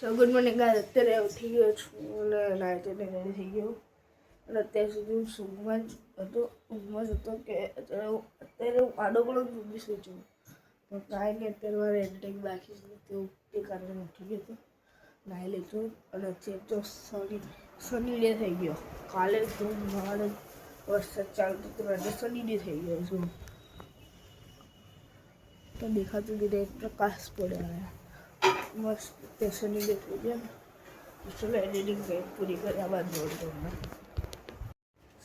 Good morning guys. અત્યારે ઉઠી ગયો છું અને નાઈટ રેડી થઈ ગયો અને અત્યાર સુધી ઊંઘમાં જ હતો કે અત્યારે હું આડો પણ ઊંઘી છું તો કાંઈ નહીં. અત્યારે મારે એડિટિંગ બાકી છે તેવું તે કારણે ઉઠી ગયો હતો, નાહી લીધું અને અત્યારે તો સની ડે થઈ ગયો. કાલે તો મારે વરસાદ ચાલતો હતો આજે સની ડે થઈ ગયો છું તો દેખાતું ધીરે પ્રકાશ પડ્યા મસ્ત સ્ટેશનની દેખાઈ ગયા. ચલો એડિટિંગ પૂરી કર્યા બાદ જોડું તમને.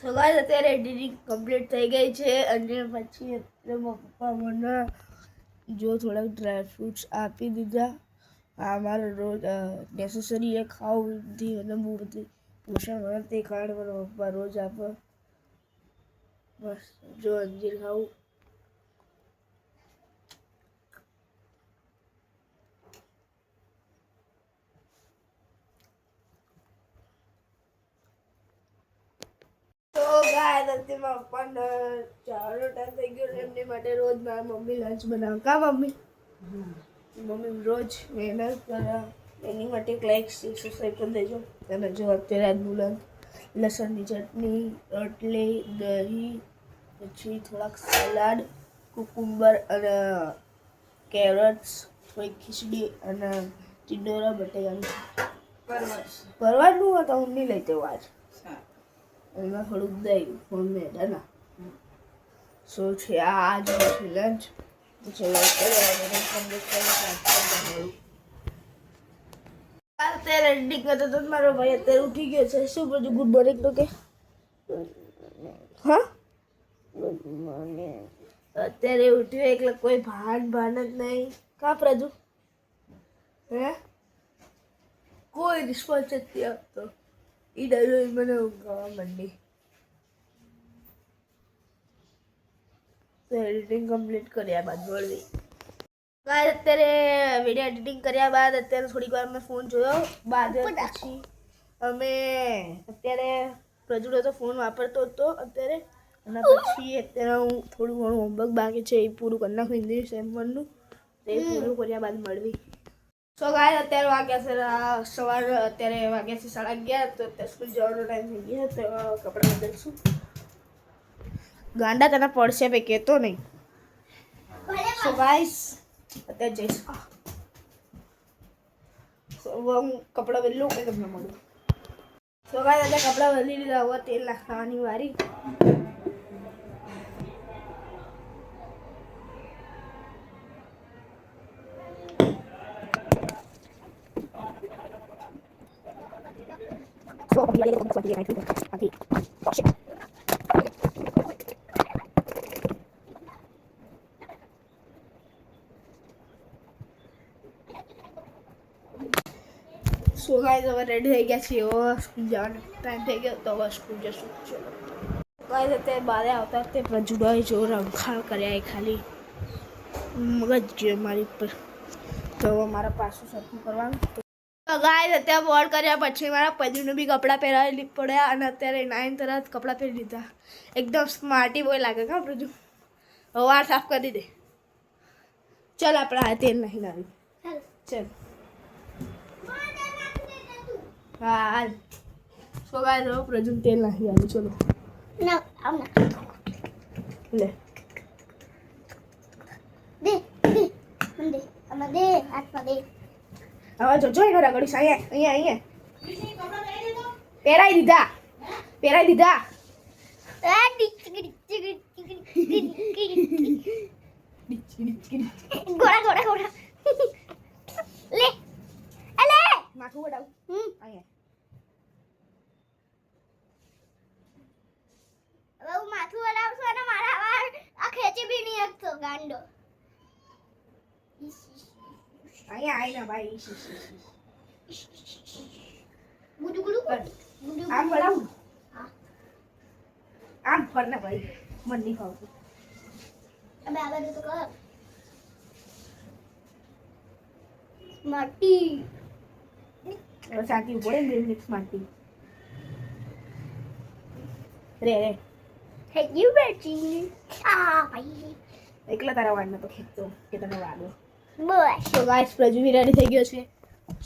સો ગાઈસ અત્યારે એડિટિંગ કમ્પ્લીટ થઈ ગઈ છે અને પછી અત્યારે મારા પપ્પા મને જો થોડાક ડ્રાય ફ્રૂટ્સ આપી દીધા. આ મારે રોજ નેસેસરી એ ખાવાથી અને બહુ બધી પોષણ મળે તે કારણે મારા પપ્પા રોજ આપે. બસ જો અંજીર ખાવું અત્યારમાં પપ્પાને ચાનો ટાઈમ થઈ ગયો એમની માટે રોજ મારા મમ્મી લંચ બનાવે. કા મમ્મી રોજ મહેનત કરે એની માટે એક લાઈક સબસ્ક્રાઈબ કરી દેજો. અને જો અત્યારે આજનું લંચ લસણની ચટણી, રોટલી, દહીં, પછી થોડાક સલાડ, કુકુંબર અને કેરટ્સ, થોડી ખીચડી અને ટિંડોરા બટેકાનું પરવારનું હતા હું નહીં લઈ તેવું આજ એમાં થોડુંક દહીં હોમમેડ હે ને. સો છે આ જ લંચ. ચલો અત્યારે એડિટિંગ કરતો તો મારો ભાઈ અત્યારે ઉઠી ગયો છે. શું બધું ગુડ મોર્નિંગ તો કે હા ગુડ મોર્નિંગ. અત્યારે ઉઠ્યો એટલે કોઈ ભાન જ નહીં. કા પ્રજુ હે કોઈ રિસ્પોન્સ જ નથી આપતો. એ ડરો મને ઊંઘાવા માંડી. તો એડિટિંગ કમ્પ્લીટ કર્યા બાદ મળવી. અત્યારે વિડીયો એડિટિંગ કર્યા બાદ અત્યારે થોડીક વાર મેં ફોન જોયો બાદ પછી અમે અત્યારે પ્રજુડો તો ફોન વાપરતો હતો અત્યારે અને પછી અત્યારે હું થોડું ઘણું હોમવર્ક બાકી છે એ પૂરું કરી નાખું ઇંગ્લિશ સેમ1નું. તે પૂરું કર્યા બાદ મળવી. સો ગાઈસ અત્યારે વાગ્યા છે સવાર અત્યારે વાગ્યા છે 11:30 તો અત્યારે સ્કૂલ જવાનો ટાઈમ થઈ ગયો તો કપડાં બદલશું. ગાંડા તને પડશે ભાઈ કહેતો નહીં. સો ગાઈસ અત્યારે જઈશ હું કપડાં બદલું કે તમને મળું. સો ગાઈસ અત્યારે કપડાં બદલી લીધા. હવે તેલ નાખવાની વારી. સો ગાઈસ હવે રેડી થઈ ગયા છીએ. હવે સ્કૂલ જવાનો ટાઈમ થઈ ગયો તો હવે સ્કૂલ જશું. ચલો ગાઈસ અત્યારે બારે આવતા તે પ્રજુભાઈ જો રંખાણ કર્યા એ ખાલી મગજ ગયો મારી ઉપર તો હવે મારા પાછું સરખું કરવાનું. તો ગાઈસ અત્યારે બોર્ડ કર્યા પછી મારા પતિનું બી કપડાં પહેરાવી પડ્યા અને અત્યારે 9 તરત કપડાં પહેરી લીધા. એકદમ સ્માર્ટી બોય લાગે કા પ્રજુ. હવે વાર સાફ કરી દે. ચાલ આપણે આ તેલ નહીં લાવી. ચાલ હા હાલ. સો ગાઈસ હવે પ્રજુ તેલ નાખી આવ્યું. ચલો ના આવ ના લે દે દે મને દે હાથમાં દે. હવે જોજો એનો રગડી અહીંયા પહેરાઈ દીધા. ગોળા લે અલે માથું વડાવ અહીંયા. હવે હું માથું વળાવશું અને મારા વાળ આ ખેંચી બી નહીં શકતો ગાંડો. અહીંયા આવીને ભાઈ ગુડુ ગુડુ આમ વડાવું આમ ફરના ભાઈ મન નહીં ખાવતું. અબે આ બધું તો કર માટી શાંતિ પડે ને મિક્સ મારતી રે થેન્ક યુ બેટી. આ ભાઈ એકલા તારા વાળને તો ખેંચતો કે તને વાળો. બસ તો ગાઈસ પ્રજુ બી રેડી થઈ ગયો છે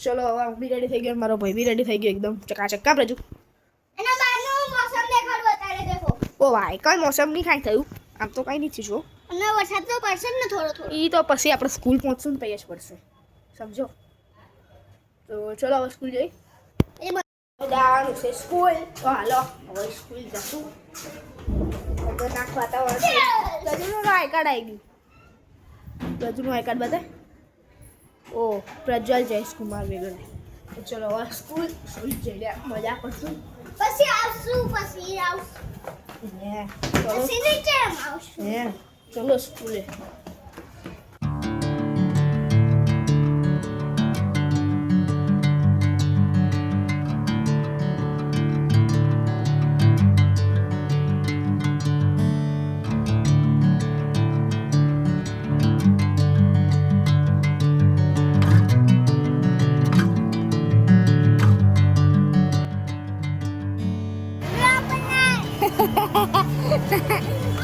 ચલો હવે હું બી રેડી થઈ ગયો, મારો ભાઈ બી રેડી થઈ ગયો એકદમ ચકાચક. કામ રજુ એના બહારનું મોસમ દેખાડું અત્યારે દેખો. ઓ ભાઈ કઈ મોસમ નહીં કાંઈ થયું, આમ તો કઈ નહીં થયું. અને વરસાદ તો પડશે જ ને થોડો થોડો. એ તો પછી આપણે સ્કૂલ પહોંચશું ને પછી જ પડશે, સમજો. તો ચલો હવે સ્કૂલ જઈ. એ બ- જવાનું છે સ્કૂલ, તો હાલો હવે સ્કૂલ જશું. ખતરનાક વાતાવરણ છે. ગજુનું આઈ કાર્ડ આવી ગયું. ગજુનું આઈ કાર્ડ બતાય. ઓ પ્રજ્વલ જયકુમાર વેગડ. તો ચલો હવે સ્કૂલ જઈને મજા કરશું. પછી આવશું. હે ચલો પછી નીચે આવશું. હે ચલો સ્કૂલે.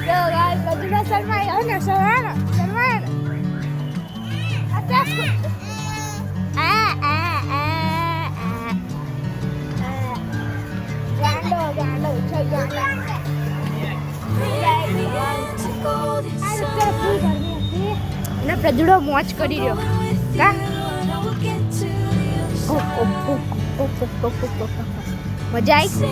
Yo guys, baju Salmaya, oh no, Salmaya. Atas. Gando, choy gando. ને પ્રજુડો મોજ કરી રહ્યો કા મજા આવી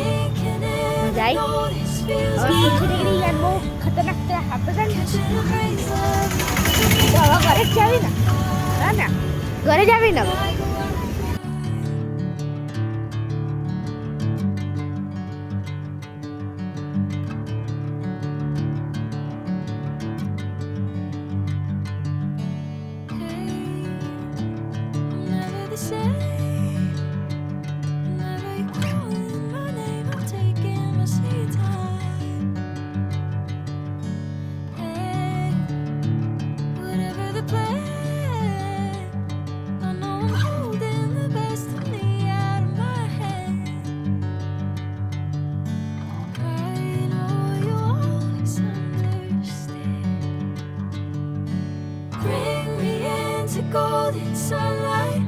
ડિગ્રી યાર બહુ ખતરનાક છે આપણે ઘરે જ જાવી ને હા ને ઘરે જ આવી ને golden sunlight.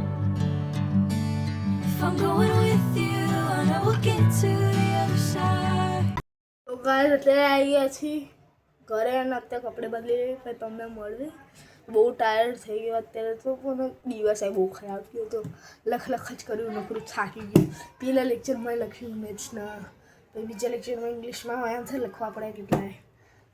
If I'm going with you, and I will get to the other side. તો ગાઈસ અત્યારે આવી ગયા છીએ ઘરે અને અત્યારે કપડે બદલી પછી તમને મળવી. બહુ ટાયર્ડ થઈ ગયો અત્યારે તો પણ દિવસ બહુ ખરાબ ગયો તો લખ જ કર્યું નકરું થાકી ગયું. પહેલા લેક્ચરમાં લખ્યું મેથ્સના, પછી બીજા લેક્ચરમાં ઇંગ્લિશમાં હોય એમ થાય લખવા પડે કેટલાય,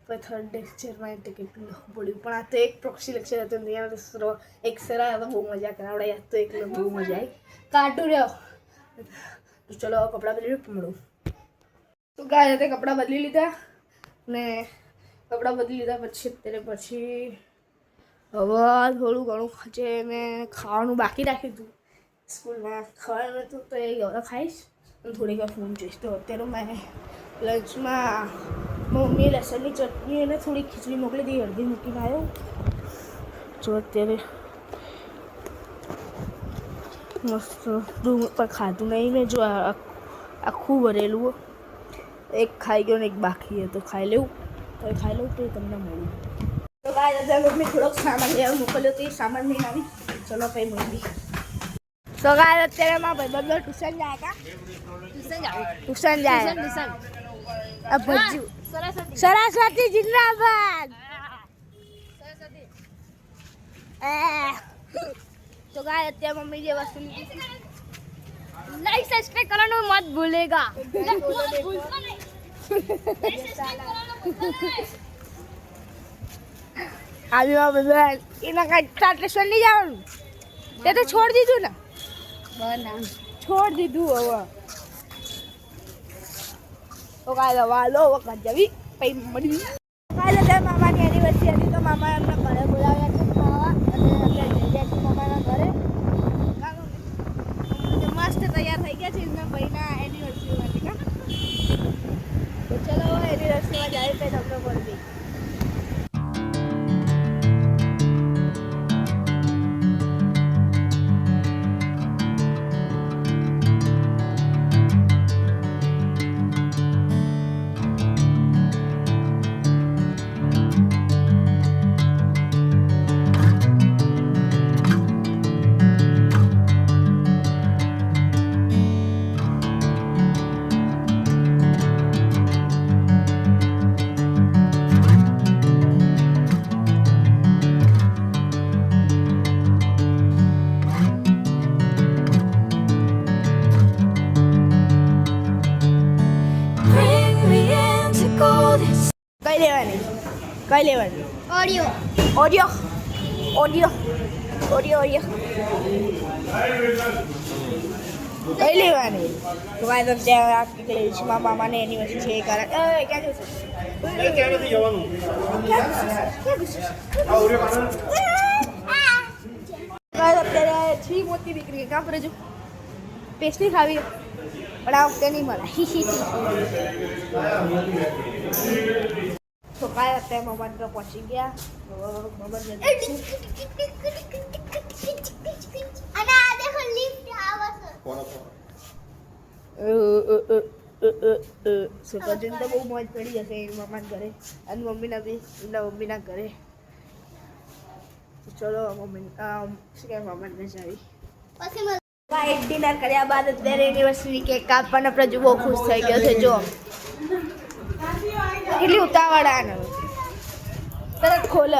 પછી થર્ડ લેક્ચરમાં એટલે કેટલું લખવું પડ્યું. પણ આ તો એક પ્રોક્સી લેક્ચર હતો ને ત્યાં તો એક સર આવ્યા બહુ મજા કરાવડે. યાદ તો એકલો બહુ મજા આવી કાઢું રહ્યો. તો ચલો કપડાં બદલી મળું. તો ગાય તે કપડાં બદલી લીધા ને કપડાં બદલી લીધા પછી અત્યારે પછી હવે થોડું ઘણું છે મેં ખાવાનું બાકી રાખ્યું હતું સ્કૂલમાં. ખાવાનું હતું તો એ હવે ખાઈશ અને થોડીક વાર ફોન જોઈશ. તો અત્યારે મેં લંચમાં મમ્મીએ લસણની ચટણી અને થોડી ખીચડી મોકલી હતી, અડધી મૂકીને આવ્યો. જો અત્યારે મસ્ત ડુંગર પર ખાધું નહીં મેં, જો આખું ભરેલું એક ખાઈ ગયો ને એક બાકી હતો, ખાઈ લેવું તો ખાઈ લઉં તો તમને મળ્યું. તો ગાય અત્યારે મમ્મી થોડોક સામાન લેવા મોકલ્યો તો એ સામાન લઈને આવી. ચલો કઈ મળી. તો ગાય અત્યારે મારા ભાઈ ટ્યુશન જાય કા ટ્યુશન જાય આ ભજ્જુ સરસ્વતી જિંદાબાદ. તો ગાય અત્યારે મમ્મી જે વસ્તુ लाइक सब्सक्राइब करना मत भूलेगा. આવી બધા એના કાંઈ ટ્રાન્સલેશન નહીં જવાનું તે તો છોડી દીધું ને, છોડી દીધું હવે. તો કાલે વાલો વખત જવી પછી મળી. કાલે ત્યાં મામાની એનિવર્સરી હતી તો મામા એમને ઘરે બોલાવ્યા છે ખાવા અને અત્યારે જઈ ગયા છે મામાના ઘરે. મસ્ત તૈયાર થઈ ગયા છે એમના ભાઈના એનિવર્સરી માટે કા. તો ચલો એનિવર્સરીમાં જાય પછી તમને મળવી. કઈ લેવાની audio audio audio audio audio કઈ લેવાની તો ભાઈ તો ત્યાં આખી કઈ છે મામાને એનિવર્સરી છે એ કારણ ક્યાં જશે ક્યાં નથી જવાનું અત્યારે છી મોટી દીકરી કામ કરે જો પેસ્ટ્રી ખાવી પણ આ વખતે નહીં મળે તો કાંઈ અત્યારે મમ્મા તો પહોંચી ગયા મમ્મા અને આ દેખો લિફ્ટ આવે છે સુપરજન તો બહુ મોજ પડી જશે એની મમ્માના ઘરે અને મમ્મીના ઘરે ચલો મમ્મી શું કહેવાય મમ્માને ઘરે જાવી પછી વાઈટ ડિનર કર્યા બાદ અત્યારે એનિવર્સરી કેક કાપવાનો પ્રજુ બહુ ખુશ થઈ ગયો છે જો કેટલી ઉતાવળ આને તરત ખોલ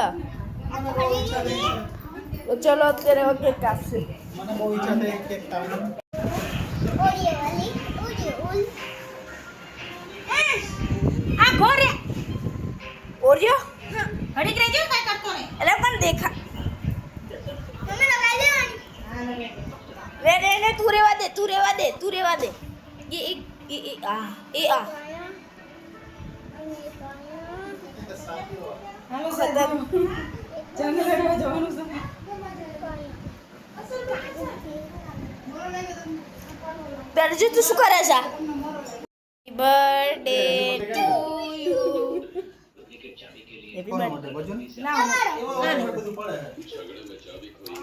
તો ચલો અત્યારે હવે કેક કાપશે મને બહુ ઈચ્છા થઈ કેક ખાવાની ઓડિયો વાલી ઓડિયો ઓલ આ ઘોરે ઓરિયો ઘડીક રહેજો કાંઈ કરતો નહીં એટલે પણ દેખા તમે લગાઈ દેવાની રે તું રેવા દે એ આ હાલો ખતમ જંગ લડવા જવાનું છે દરજી તું શું કરે છે birthday to you happy birthday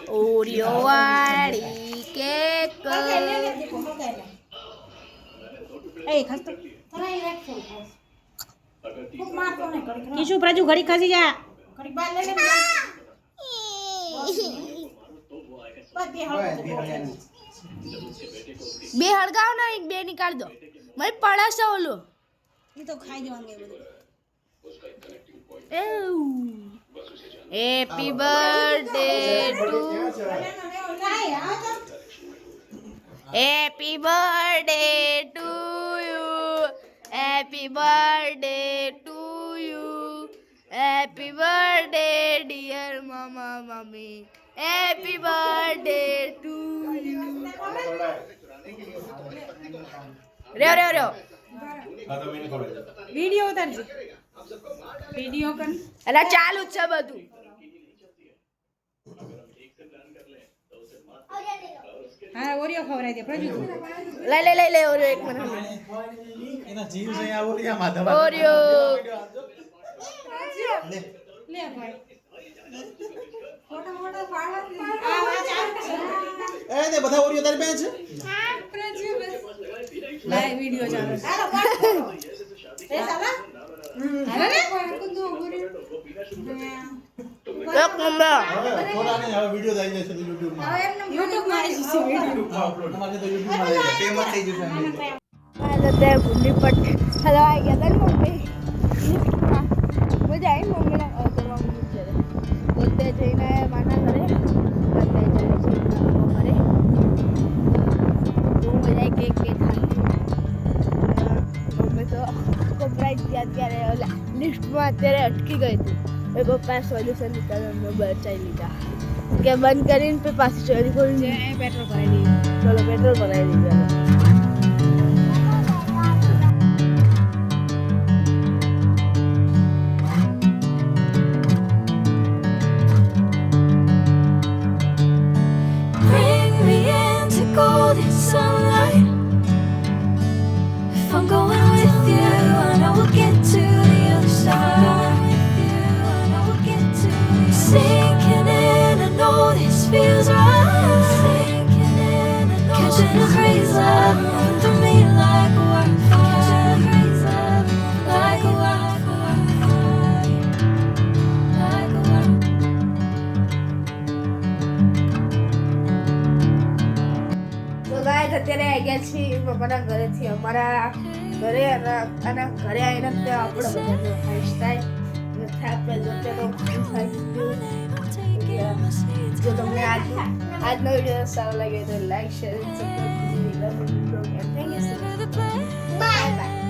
Oreo વાળી કેક એ ખાસ તો કિશુ પ્રજુ ઘડી ખસી જા ઘડી બાર લે લે બે હળગાવ ના એક બે નીકાળ દો મને પડાશે ઓલું એ તો ખાઈ જવાનું એ બધું happy birthday to happy birthday to you happy birthday to you happy birthday dear મમ્મા મમ્મી હેપી બર્થડે ટુ યુ રહ્યો વિડિયો ઉતારજે વિડિયો કર એટલે ચાલુ જ છે બધું હા ઓરિયો ખવરાઈ દે પ્રજુ લઈ ઓરિયો એક મિનિટ એના જીવ છે આ ઓરિયા માધવ ઓરિયો લે લે ભાઈ ફોટો ફોટો પાડવા એ ને બધા ઓરિયો તારી પાસે છે પ્રજુ લાઈ વિડિયો ચાલુ એ સાલા હાલો ને કુંદુ ઓરિયો એક નંબર હવે થોડા ને હવે વિડિયો થઈ જશે તો YouTube માં YouTube માં આવી જશે વિડિયો અપલોડ તમારે તો YouTube માં આવી જશે ફેમસ થઈ જશે અત્યારે ભૂલી પટ હલવાઈ ગયા હતા ને મમ્મી લિફ્ટમાં મજા આવી મમ્મીના મમ્મી ઘરે પોતે જઈને માના ઘરે અત્યારે જાય છે ઘરે બહુ મજા આવી કેક ખાધી મમ્મી તો ગભરાઈ ગયા અત્યારે ઓલા લિફ્ટમાં અત્યારે અટકી ગઈ હતી એ પપ્પા સોલ્યુશન નીકળ્યું બચાવી લીધા કે બંધ કરીને પછી પાછી ચોરી કરી પેટ્રોલ ભરાઈ દીધું ચલો પેટ્રોલ ભરાવી દીધું Bring me into golden sunlight. If I'm going with you, I know we'll get to the other side. Sinking in, I know this feels right. Sinking in, I know catching a craze love through me like a wildfire. Catching a craze love like a wildfire. Like a તો guys અત્યારે આવી ગયા છીએ પપ્પાના ઘરેથી અમારા ઘરે અને ઘરે આવીને ત્યાં આપણે બધાનો હાઈસ થાય આપણે અત્યારે જો તમને આજનો વિડીયો સારો લાગે તો લાઈક શેર સબસ્ક્રાઇબ કરી દો. Thank you wildfire. Bye bye